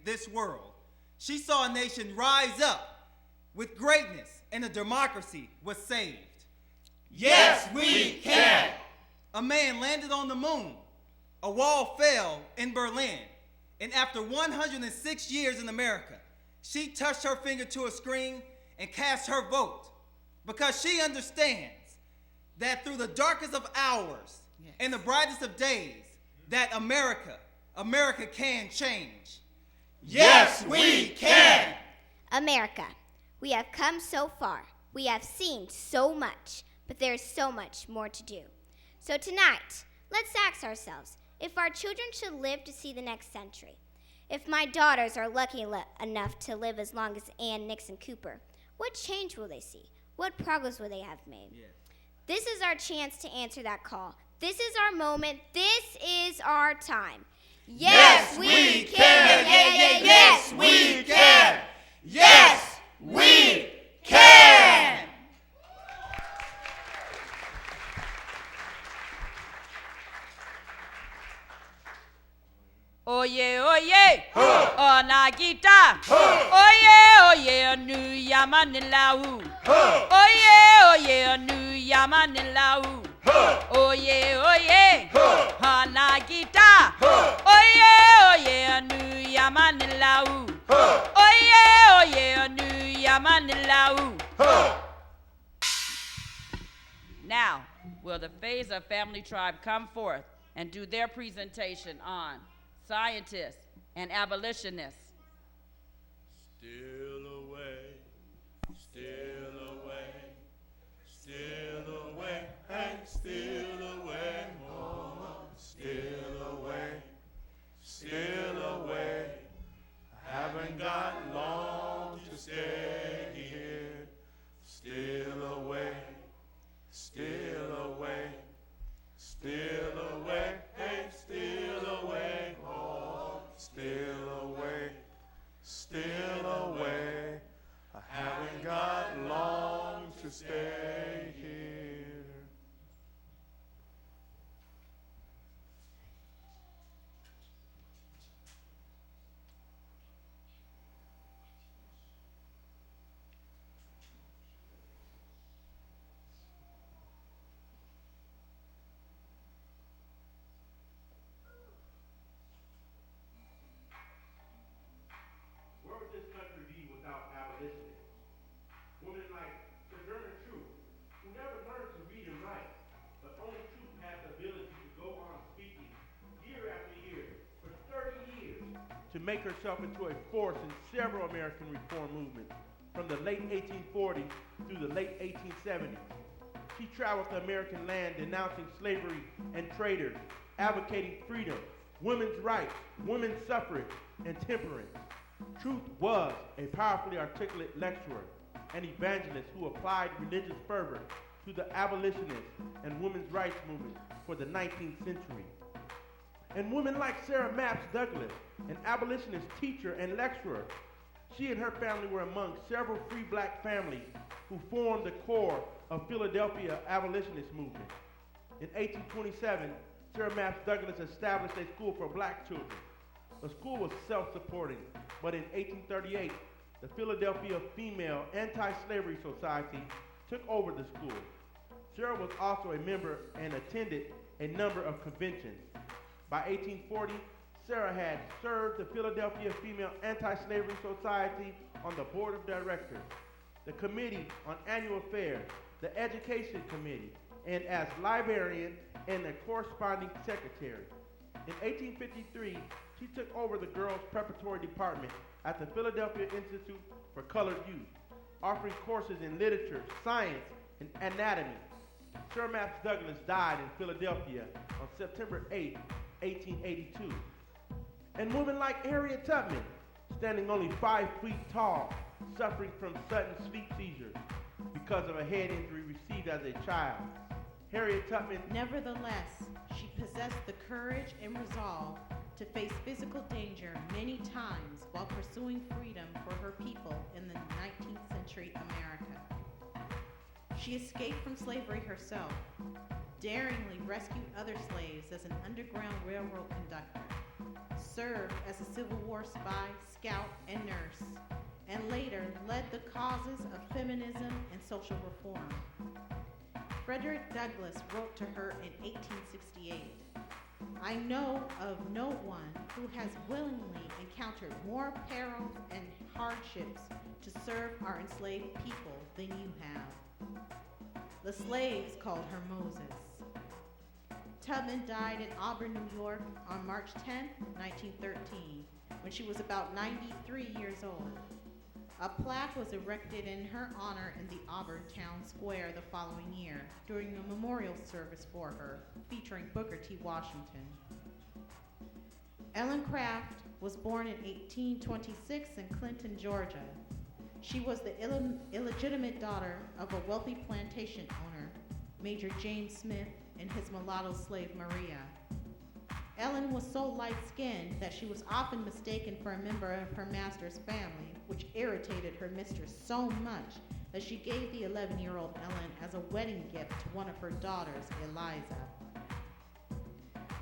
this world. She saw a nation rise up with greatness, and a democracy was saved. Yes, we can! A man landed on the moon. A wall fell in Berlin. And after 106 years in America, she touched her finger to a screen and cast her vote because she understands that through the darkest of hours and the brightest of days, that America can change. Yes, we can! America, we have come so far. We have seen so much, but there is so much more to do. So tonight, let's ask ourselves if our children should live to see the next century. If my daughters are lucky enough to live as long as Ann, Nixon, Cooper, what change will they see? What progress will they have made? Yeah. This is our chance to answer that call. This is our moment. This is our time. Yes, we can! Yes, we can! Yes, we can! Oye, oye, ona gita. Oye, oye, nu yamanilau. Oye, oye, nu yamanilau. Oye, oye, ona gita. Oye, oye, nu yamanilau. Oye, oye, nu yamanilau. Now, will the Phase of Family Tribe come forth and do their presentation on scientists and abolitionists? Still away, still away, still away, and still away, mama, still away, still away. I haven't got long to stay here. Still away, still away, still away, and still away, oh, still away, still away. I haven't got long to stay here. Where would this country be without abolitionists? Women like Sojourner Truth, who never learned to read and write, but only Truth had the ability to go on speaking year after year for 30 years to make herself into a force in several American reform movements from the late 1840s through the late 1870s. She traveled the American land denouncing slavery and traitors, advocating freedom, women's rights, women's suffrage, and temperance. Truth was a powerfully articulate lecturer and evangelist who applied religious fervor to the abolitionist and women's rights movement for the 19th century. And women like Sarah Mapps Douglas, an abolitionist teacher and lecturer, she and her family were among several free black families who formed the core of Philadelphia abolitionist movement. In 1827, Sarah Mapps Douglas established a school for black children. The school was self-supporting, but in 1838, the Philadelphia Female Anti-Slavery Society took over the school. Sarah was also a member and attended a number of conventions. By 1840, Sarah had served the Philadelphia Female Anti-Slavery Society on the board of directors, the Committee on Annual Affairs, the Education Committee, and as librarian and a corresponding secretary. In 1853, she took over the girls' preparatory department at the Philadelphia Institute for Colored Youth, offering courses in literature, science, and anatomy. Sarah Mapps Douglas died in Philadelphia on September 8, 1882. And women like Harriet Tubman, standing only 5 feet tall, suffering from sudden sleep seizures because of a head injury received as a child. Harriet Tubman, Nevertheless, she possessed the courage and resolve to face physical danger many times while pursuing freedom for her people in the 19th century America. She escaped from slavery herself, daringly rescued other slaves as an Underground Railroad conductor, served as a Civil War spy, scout, and nurse, and later led the causes of feminism and social reform. Frederick Douglass wrote to her in 1868, "I know of no one who has willingly encountered more perils and hardships to serve our enslaved people than you have." The slaves called her Moses. Tubman died in Auburn, New York on March 10, 1913, when she was about 93 years old. A plaque was erected in her honor in the Auburn Town Square the following year during a memorial service for her, featuring Booker T. Washington. Ellen Craft was born in 1826 in Clinton, Georgia. She was the illegitimate daughter of a wealthy plantation owner, Major James Smith, and his mulatto slave Maria. Ellen was so light-skinned that she was often mistaken for a member of her master's family, which irritated her mistress so much that she gave the 11-year-old Ellen as a wedding gift to one of her daughters, Eliza.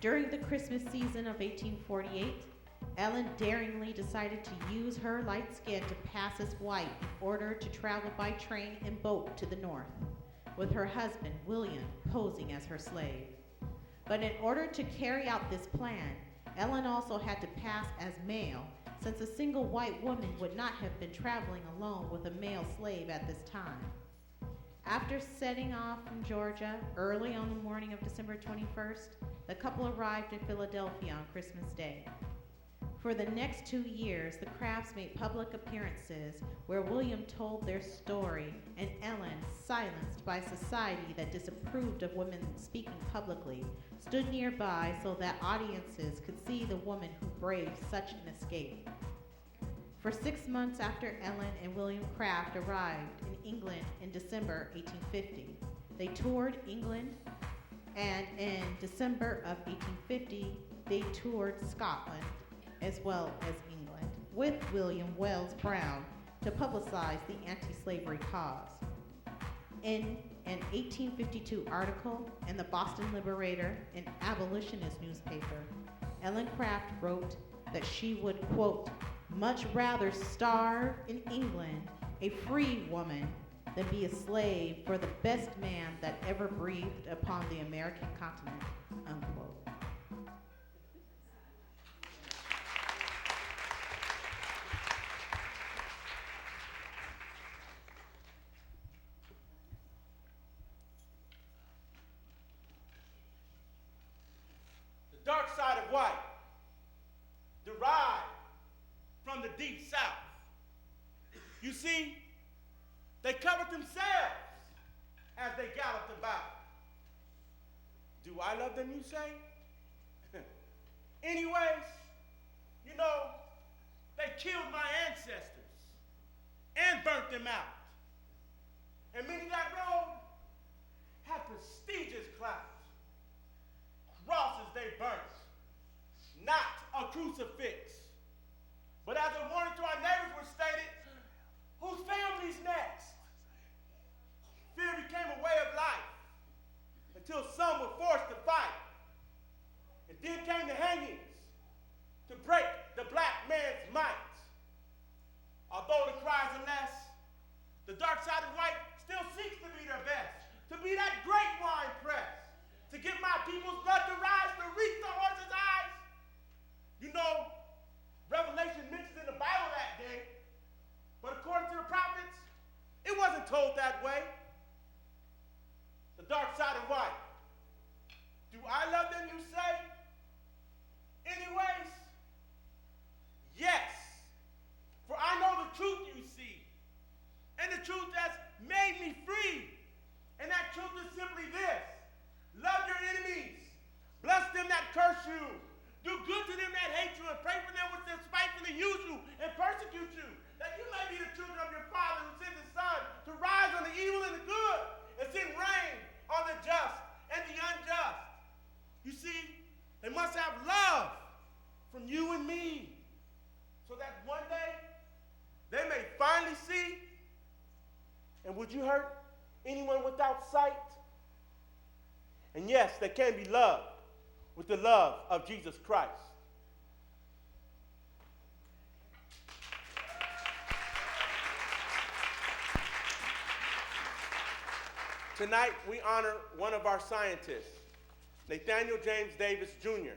During the Christmas season of 1848, Ellen daringly decided to use her light skin to pass as white in order to travel by train and boat to the north, with her husband, William, posing as her slave. But in order to carry out this plan, Ellen also had to pass as male, since a single white woman would not have been traveling alone with a male slave at this time. After setting off from Georgia early on the morning of December 21st, the couple arrived in Philadelphia on Christmas Day. For the next 2 years, the Crafts made public appearances where William told their story and Ellen, silenced by society that disapproved of women speaking publicly, stood nearby so that audiences could see the woman who braved such an escape. For 6 months after Ellen and William Craft arrived in England in December 1850, they toured England, and in December of 1850, they toured Scotland as well as England with William Wells Brown to publicize the anti-slavery cause. In an 1852 article in the Boston Liberator, an abolitionist newspaper, Ellen Craft wrote that she would, quote, "much rather starve in England a free woman than be a slave for the best man that ever breathed upon the American continent," unquote. The dark side of white derived from the deep south. You see, they covered themselves as they galloped about. Do I love them, you say? Anyways, you know, they killed my ancestors and burnt them out. And many that rode had prestigious clouds. Crosses they burnt, not a crucifix. But as a warning to our neighbors was stated, whose family's next? Fear became a way of life until some were forced to fight. And then came the hangings to break the black man's might. Although the cries are less, the dark side of white still seeks to be their best, to be that great wine press, to get my people's blood to rise, to reach the horse's eyes. You know, Revelation mentions in the Bible that day, but according to the prophets, it wasn't told that way. The dark side of white. Do I love them, you say? Anyways, yes, for I know the truth, you see, and the truth has made me free, and that truth is simply this: love your enemies, bless them that curse you, do good to them that hate you, and pray for them which despitefully use you and persecute you, that you may be the children of your Father who sends his Son to rise on the evil and the good, and send rain on the just and the unjust. You see, they must have love from you and me, so that one day they may finally see. And would you hurt anyone without sight? And yes, they can be loved with the love of Jesus Christ. Tonight, we honor one of our scientists, Nathaniel James Davis Jr.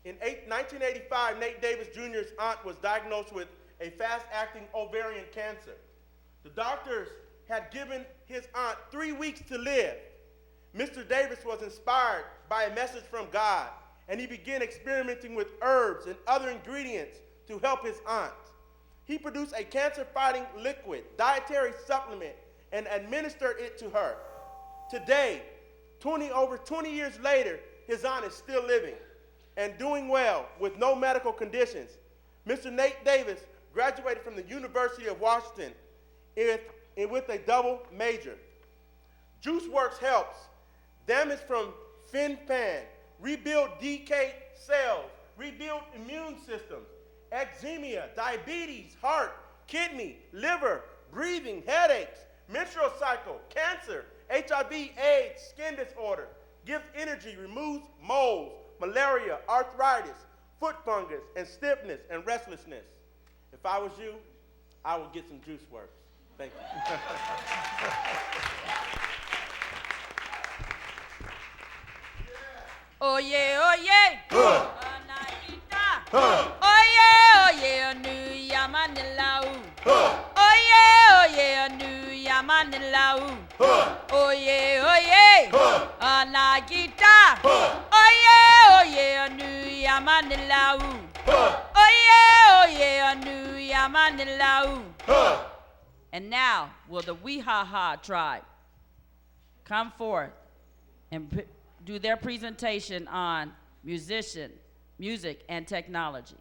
In 1985, Nate Davis Jr.'s aunt was diagnosed with a fast-acting ovarian cancer. The doctors had given his aunt 3 weeks to live. Mr. Davis was inspired by a message from God, and he began experimenting with herbs and other ingredients to help his aunt. He produced a cancer-fighting liquid, dietary supplement, and administered it to her. Today, over 20 years later, his aunt is still living and doing well with no medical conditions. Mr. Nate Davis graduated from the University of Washington with a double major. JuiceWorks helps damage from FinFan, rebuild decayed cells, rebuild immune systems, eczema, diabetes, heart, kidney, liver, breathing, headaches, menstrual cycle, cancer, HIV, AIDS, skin disorder, gives energy, removes moles, malaria, arthritis, foot fungus, and stiffness and restlessness. If I was you, I would get some JuiceWorks. Thank you. Oh yeah, oh yeah. Oh yeah, oh yeah, new Yamanila. Oh yeah, new Yamanila. Oh yeah, Anagita. Oh yeah, new Yamanila. Oh yeah, new Yamanila. And now will the Weehaha tribe come forth and do their presentation on music, and technology.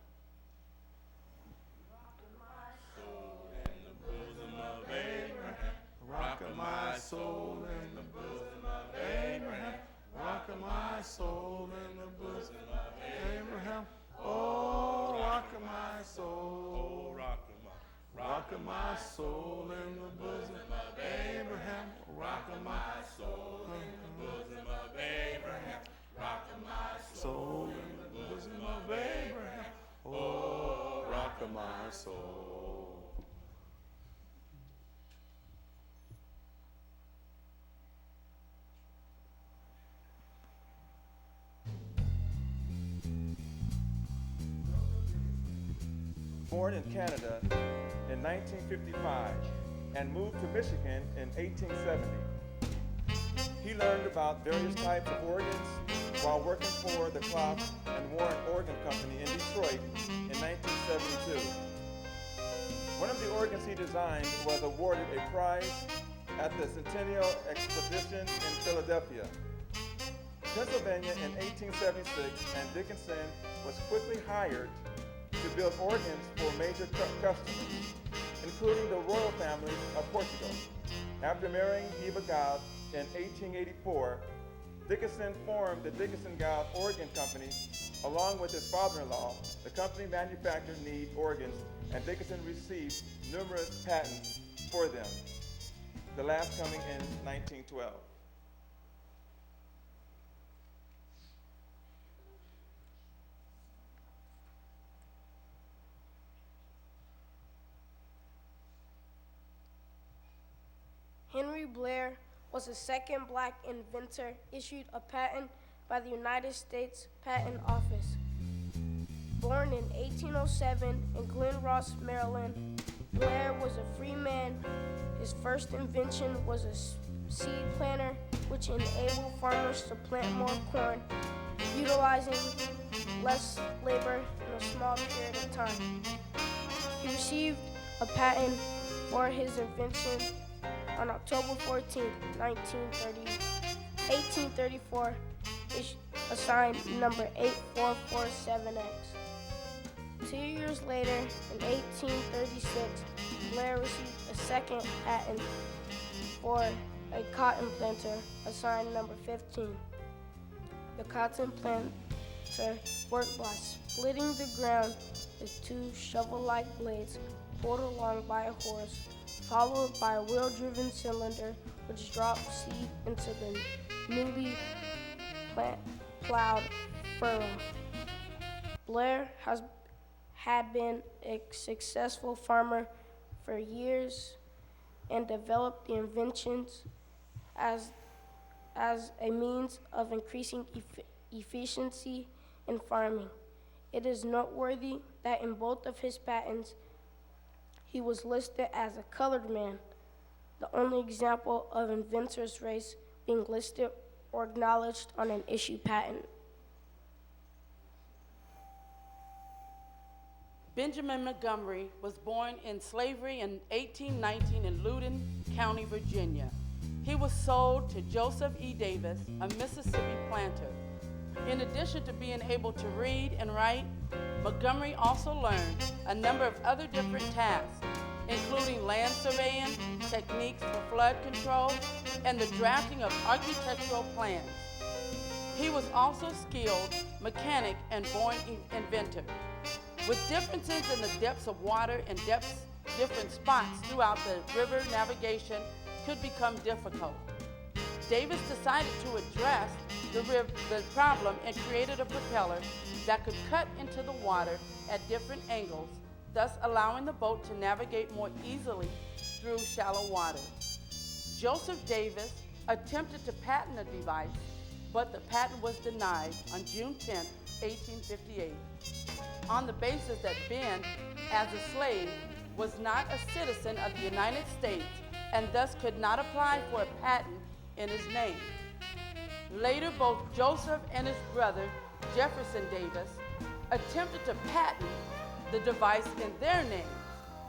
Rockin' my soul in the bosom of Abraham. Rockin' my soul in the bosom of Abraham. Oh, rockin' my soul. Rockin' my soul in the bosom of Abraham. Rockin' my soul in the bosom of Abraham. Rockin' my soul in the bosom of Abraham. Oh, rockin' my soul. Born in Canada in 1955 and moved to Michigan in 1870. He learned about various types of organs while working for the Clough and Warren Organ Company in Detroit in 1972. One of the organs he designed was awarded a prize at the Centennial Exposition in Philadelphia, Pennsylvania in 1876, and Dickinson was quickly hired to build organs for major customers, including the royal families of Portugal. After marrying Eva Goud in 1884, Dickinson formed the Dickinson Goud Organ Company along with his father-in-law. The company manufactured need organs, and Dickinson received numerous patents for them, the last coming in 1912. Henry Blair was the second black inventor issued a patent by the United States Patent Office. Born in 1807 in Glen Ross, Maryland, Blair was a free man. His first invention was a seed planter, which enabled farmers to plant more corn, utilizing less labor in a small period of time. He received a patent for his invention on October 14, 1834, assigned number 8447X. 2 years later, in 1836, Blair received a second patent for a cotton planter, assigned number 15. The cotton planter worked by splitting the ground with two shovel-like blades pulled along by a horse, followed by a wheel-driven cylinder which dropped seed into the newly plowed furrow. Blair had been a successful farmer for years and developed the inventions as a means of increasing efficiency in farming. It is noteworthy that in both of his patents, he was listed as a colored man, the only example of inventor's race being listed or acknowledged on an issued patent. Benjamin Montgomery was born in slavery in 1819 in Loudoun County, Virginia. He was sold to Joseph E. Davis, a Mississippi planter. In addition to being able to read and write, Montgomery also learned a number of other different tasks, including land surveying, techniques for flood control, and the drafting of architectural plans. He was also a skilled mechanic and born inventor. With differences in the depths of water and different spots throughout the river, navigation could become difficult. Davis decided to address the problem and created a propeller that could cut into the water at different angles, thus allowing the boat to navigate more easily through shallow water. Joseph Davis attempted to patent the device, but the patent was denied on June 10, 1858, on the basis that Ben, as a slave, was not a citizen of the United States and thus could not apply for a patent in his name. Later, both Joseph and his brother, Jefferson Davis, attempted to patent the device in their names,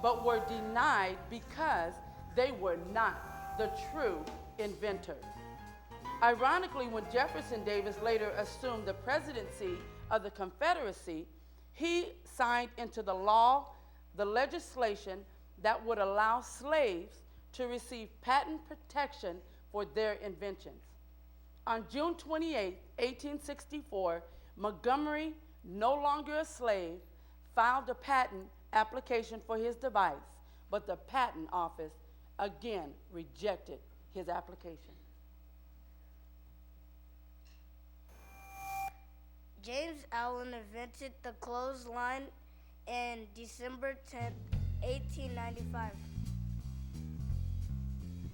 but were denied because they were not the true inventor. Ironically, when Jefferson Davis later assumed the presidency of the Confederacy, he signed into the law the legislation that would allow slaves to receive patent protection for their inventions. On June 28, 1864, Montgomery, no longer a slave, filed a patent application for his device, but the patent office again rejected his application. James Allen invented the clothesline in December 10, 1895.